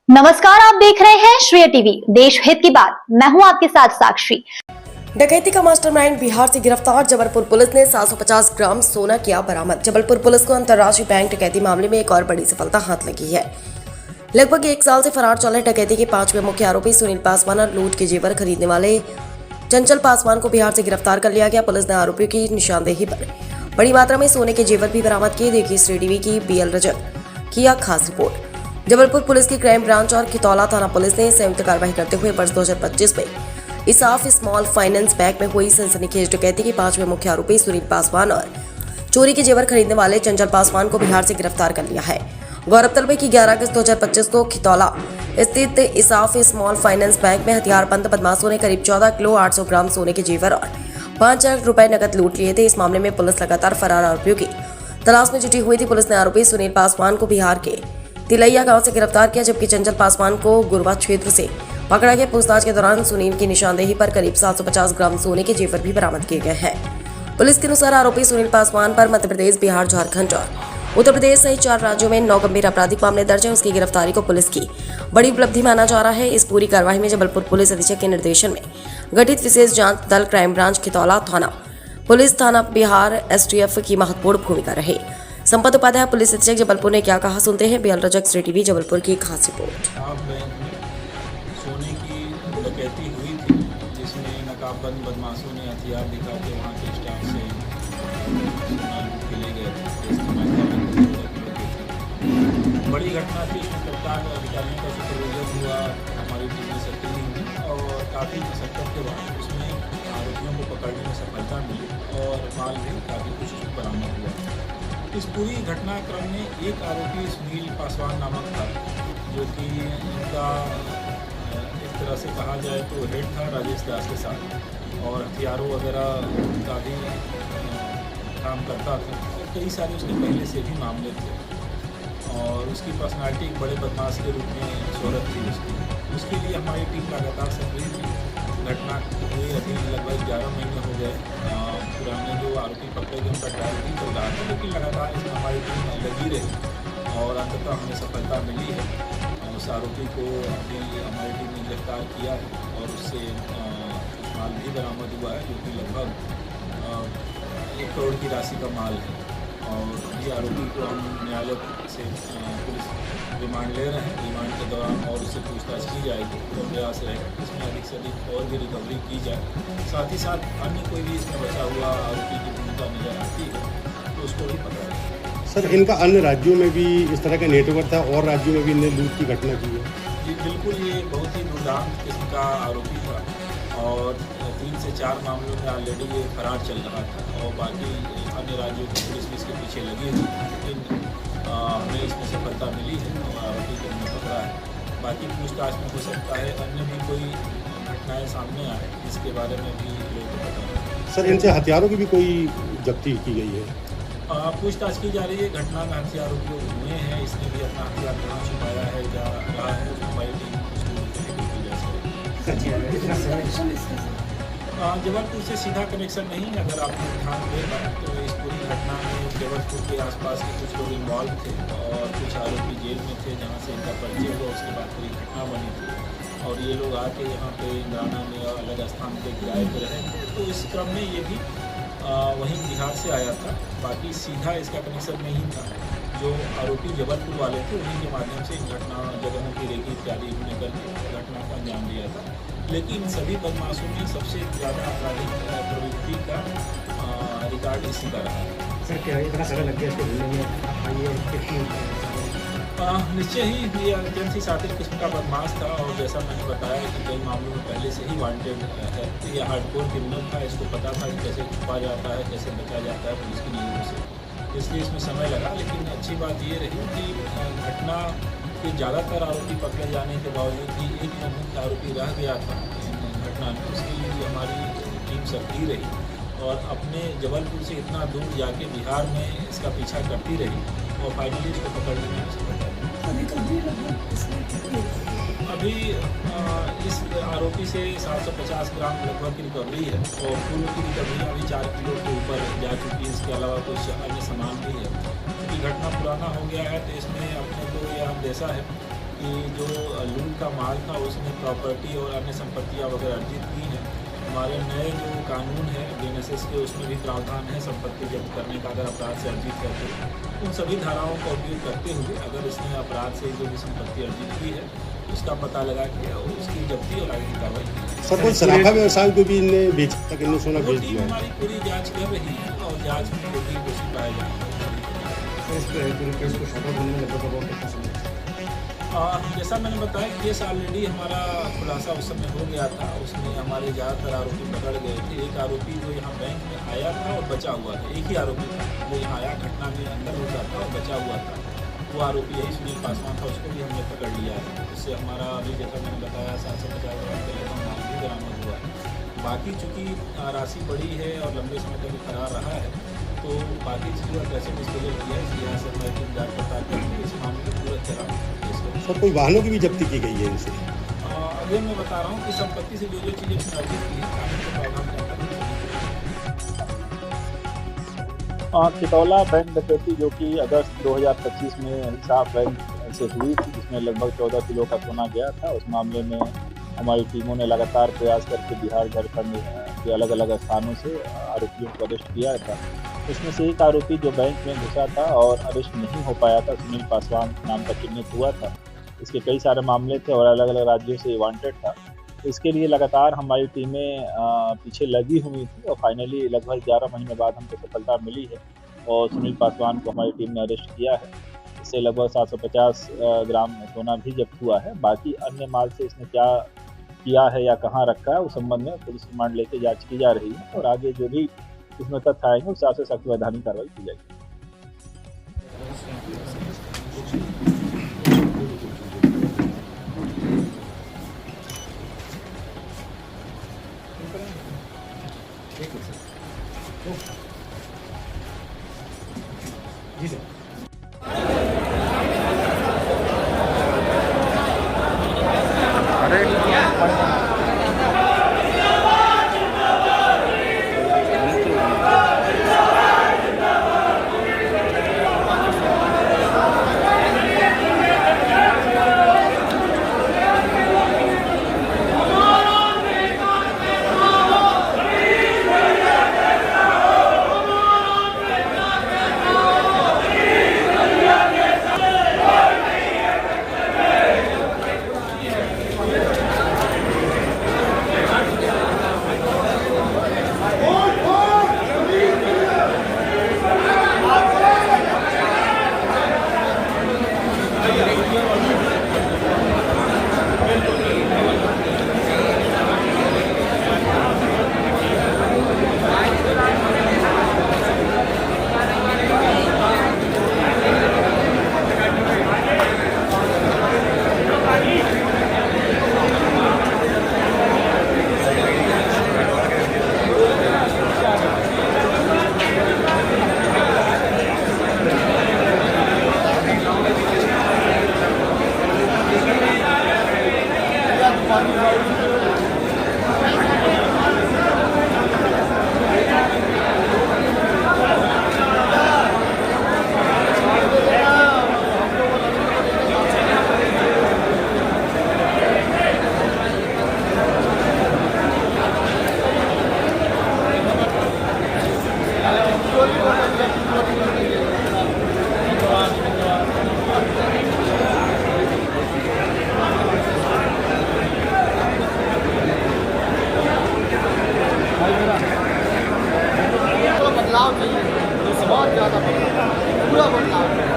नमस्कार, आप देख रहे हैं श्रेय टीवी, देश हित की बात। मैं हूं आपके साथ साक्षी। डकैती का मास्टरमाइंड बिहार से गिरफ्तार। जबलपुर पुलिस ने 750 ग्राम सोना किया बरामद। जबलपुर पुलिस को अंतर्राष्ट्रीय बैंक डकैती मामले में एक और बड़ी सफलता हाथ लगी है। लगभग 1 साल से फरार चल रहे डकैती के 5वें मुख्य आरोपी सुनील पासवान और लूट के जेवर खरीदने वाले चंचल पासवान को बिहार से गिरफ्तार कर लिया गया। पुलिस ने आरोपियों की निशानदेही पर बड़ी मात्रा में सोने के जेवर भी बरामद किए। देखिए श्रेय टीवी की BL रजक किया खास रिपोर्ट। जबलपुर पुलिस की क्राइम ब्रांच और खितौला थाना पुलिस ने संयुक्त कार्रवाई करते हुए वर्ष 2025 में इसाफ स्मॉल फाइनेंस बैंक में हुई सनसनीखेज डकैती के 5वें मुख्य आरोपी सुनील पासवान और चोरी के जेवर खरीदने वाले चंचल पासवान को बिहार से गिरफ्तार कर लिया है। गौरतलब है कि 11 अगस्त 2025 को खितौला स्थित इसाफ स्मॉल फाइनेंस बैंक में हथियारबंद बदमाशों ने करीब 14 किलो 800 ग्राम सोने के जेवर और 5 लाख रुपए नकद लूट लिए थे। इस मामले में पुलिस लगातार फरार आरोपियों की तलाश में जुटी हुई थी। पुलिस ने आरोपी सुनील पासवान को बिहार के तिलैया गांव से गिरफ्तार किया, जबकि चंचल पासवान को गुरवा क्षेत्र से पकड़ा गया। पूछताछ के दौरान सुनील की निशानदेही पर करीब 750 ग्राम सोने के जेवर भी बरामद किए गए हैं। पुलिस के अनुसार आरोपी सुनील पासवान पर मध्य प्रदेश, बिहार, झारखंड और उत्तर प्रदेश सहित 4 राज्यों में 9 गंभीर आपराधिक मामले दर्ज हैं। उसकी गिरफ्तारी को पुलिस की बड़ी उपलब्धि माना जा रहा है। इस पूरी कार्रवाई में जबलपुर पुलिस अधीक्षक के निर्देशन में गठित विशेष जांच दल क्राइम ब्रांच खितौला थाना पुलिस थाना बिहार STF की महत्वपूर्ण भूमिका रही। संपत उपाध्याय पुलिस अधीक्षक जबलपुर ने क्या कहा, सुनते हैं। BL रजक, श्रेय टीवी, जबलपुर की खास रिपोर्ट। बैंक में सोने की डकैती हुई थी, जिसमें नकाबबंद बदमाशों ने हथियार दिखा के वहाँ के स्टाफ से सोना लूट के ले गए थे। इसकी मात्रा बड़ी घटना थी। इसमें कप्तान अधिकारियों का सुपरविजन हुआ, हमारी टीम में सक्रिय हुई और काफ़ी मशक्कत के बाद उसमें आरोपियों को पकड़ने में सफलता मिली और माल भी काफ़ी कुछ बरामद हुआ। इस पूरी घटनाक्रम में एक आरोपी सुनील पासवान नामक था, जो कि इनका एक तरह से कहा जाए तो हेड था राजेश दास के साथ और हथियारों वगैरह का भी काम करता था और कई सारे उसके पहले से भी मामले थे और उसकी पर्सनालिटी एक बड़े बदमाश के रूप में शोहरत थी उसके लिए हमारी टीम लगातार सक्रिय थी। घटना हुई अभी लगभग 11 महीने हो गए। पुराने जो आरोपी पकड़े गए उनका ट्रायल भी चल रहा था, लेकिन लगातार इसमें हमारी टीम लगी रही और अंततः हमें सफलता मिली है। उस आरोपी को अभी हमारी टीम ने गिरफ्तार किया है और उससे कुछ माल भी बरामद हुआ है, जो कि लगभग 1 करोड़ की राशि का माल है और ये आरोपी को हम न्यायालय से पुलिस रिमांड ले रहे हैं। रिमांड के दौरान और उससे पूछताछ की जाएगी तो प्रयास रहेगा इसमें अधिक से अधिक और भी रिकवरी की जाए। साथ ही साथ अन्य कोई भी इसमें बचा हुआ आरोपी की भूमिका नजर आती है तो उसको भी पकड़ा जाए। सर, इनका अन्य राज्यों में भी इस तरह का नेटवर्क था और राज्यों में भी इन्हें लूट की घटना की है? जी बिल्कुल, ये बहुत ही दुर्दांत किस्म का आरोपी था और 3 से 4 मामलों में ऑलरेडी ये फरार चल रहा था और बाकी अन्य राज्यों की पुलिस भी इसके पीछे लगी थी, लेकिन हमें इसमें सफलता मिली है और आरोपी को हमने पकड़ा है। बाकी पूछताछ में हो सकता है अन्य भी कोई घटनाएं सामने आए जिसके बारे में भी लोग पता है। सर, इनसे हथियारों की भी कोई जब्ती की गई है? पूछताछ की जा रही है। घटना में हथियार उपयोग हुए हैं, इसने भी अपना हथियार कहाँ छुपाया है जा रहा है, हमारी टीम जबलपुर से सीधा कनेक्शन नहीं। अगर आपको ध्यान देगा तो इस पूरी घटना में जबलपुर के आसपास के कुछ लोग इन्वॉल्व थे और कुछ आरोपी जेल में थे, जहाँ से इनका परिचय हुआ। उसके बाद पूरी घटना बनी थी और ये लोग आके यहाँ पे इंद्राना में और अलग स्थान पे किराए पर रहे थे। तो इस क्रम में ये भी वहीं बिहार से आया था। बाकी सीधा इसका कनेक्शन नहीं था। जो आरोपी जबलपुर वाले थे उन्हीं के माध्यम से घटना जगहों की रेकी इत्यादि उन्होंने करके घटना को अंजाम दिया था। लेकिन सभी बदमाशों में सबसे ज़्यादा आपराधिक प्रवृत्ति का रिकॉर्ड इसी का रहा है। सर, क्या इतना समय लग गया इसको ढूंढने में? निश्चय ही ये एजेंसी शातिर किस्म का बदमाश था और जैसा मैंने बताया कि कई मामलों में पहले से ही वांटेड है। ये हार्डकोर क्रिमिनल था, इसको पता था कि कैसे छुपा जाता है, कैसे बचा जाता है पुलिस की नज़रों से, इसलिए इसमें समय लगा। लेकिन अच्छी बात ये रही कि घटना के ज़्यादातर आरोपी पकड़े जाने के बावजूद भी एक जो मुख्य आरोपी रह गया था घटना में, उसके लिए भी हमारी टीम सक्रिय रही और अपने जबलपुर से इतना दूर जाके बिहार में इसका पीछा करती रही और फाइनली इसको पकड़ने में सफलता मिली। अभी इस आरोपी से 750 ग्राम लगभग की रिकवरी है और पूर्व की रिकवरी अभी 4 किलो के ऊपर जा चुकी है। इसके अलावा कुछ अन्य सामान भी है। क्योंकि घटना पुराना हो गया है तो इसमें अपने को यह अंदेशा है कि जो लूट का माल था उसने प्रॉपर्टी और अन्य संपत्तियां वगैरह अर्जित की हैं। हमारे नए जो कानून है BNSS के, उसमें भी प्रावधान है संपत्ति जब्त करने का अगर अपराध से अर्जित है तो। उन सभी धाराओं का उपयोग करते हुए अगर इसने अपराध से जो भी संपत्ति अर्जित की है उसका पता लगा के उसकी जब्ती और आगे की कार्रवाई की। सर कोई सराफा व्यवसाय को भी इनने बेच तक इनने सोना वो बेच टीम दिया है। हमारी पूरी जांच कर रही है और जांच में जो भी दोषी पाए जाएंगे। इस पूरे केस को शाखा बनने में लगभग और कितना समय? जैसा मैंने बताया, केस ऑलरेडी हमारा खुलासा उस समय हो गया था। उसमें हमारे ज़्यादातर आरोपी पकड़ गए थे। एक आरोपी जो यहाँ बैंक में आया था और बचा हुआ था, एक ही आरोपी था जो यहाँ आया, घटना में अंदर घुसा था और बचा हुआ था। वो आरोपी यही सुनील पासवान था, उसको भी हमने पकड़ लिया है। इससे हमारा अभी जैसा मैंने बताया 750 ग्राम के लगभग माल भी बरामद हुआ है। बाकी चूँकि राशि बड़ी है और लंबे समय तक फरार रहा है, तो बाकी चीज़ों का कैसे डिस्पोजल किया है इसलिए यहाँ से हमारी टीम जाँच पड़ताल करके इस मामले को पूरा चला। सर कोई वाहनों की भी जब्ती की गई है इनसे। अभी मैं बता रहा हूँ कि संपत्ति से जो चीज़ें उसने अर्जित की है कानून के प्रावधान के अंतर्गत। खितौला बैंक डकैती जो कि अगस्त 2025 में इंसाफ बैंक से हुई थी, जिसमें लगभग 14 किलो का सोना गया था। उस मामले में हमारी टीमों ने लगातार प्रयास करके बिहार झारखंड के अलग अलग स्थानों से आरोपियों को अरेस्ट किया था। इसमें से एक आरोपी जो बैंक में घुसा था और अरेस्ट नहीं हो पाया था, सुनील पासवान नाम का चिन्हित हुआ था। इसके कई सारे मामले थे और अलग अलग राज्यों से वांटेड था। इसके लिए लगातार हमारी टीमें पीछे लगी हुई थी और फाइनली लगभग 11 महीने बाद हमको सफलता मिली है और सुनील पासवान को हमारी टीम ने अरेस्ट किया है। इससे लगभग 750 ग्राम सोना भी जब्त हुआ है। बाकी अन्य माल से इसने क्या किया है या कहाँ रखा है उस संबंध में पुलिस रिमांड लेके जाँच की जा रही है और आगे जो भी इसमें तथ्य आएंगे उस हिसाब से सख्त वैधानिक कार्रवाई की जाएगी। ठीक है सर। जी सर। बदलाव चाहिए, बहुत ज़्यादा बदलाव, पूरा बदलाव।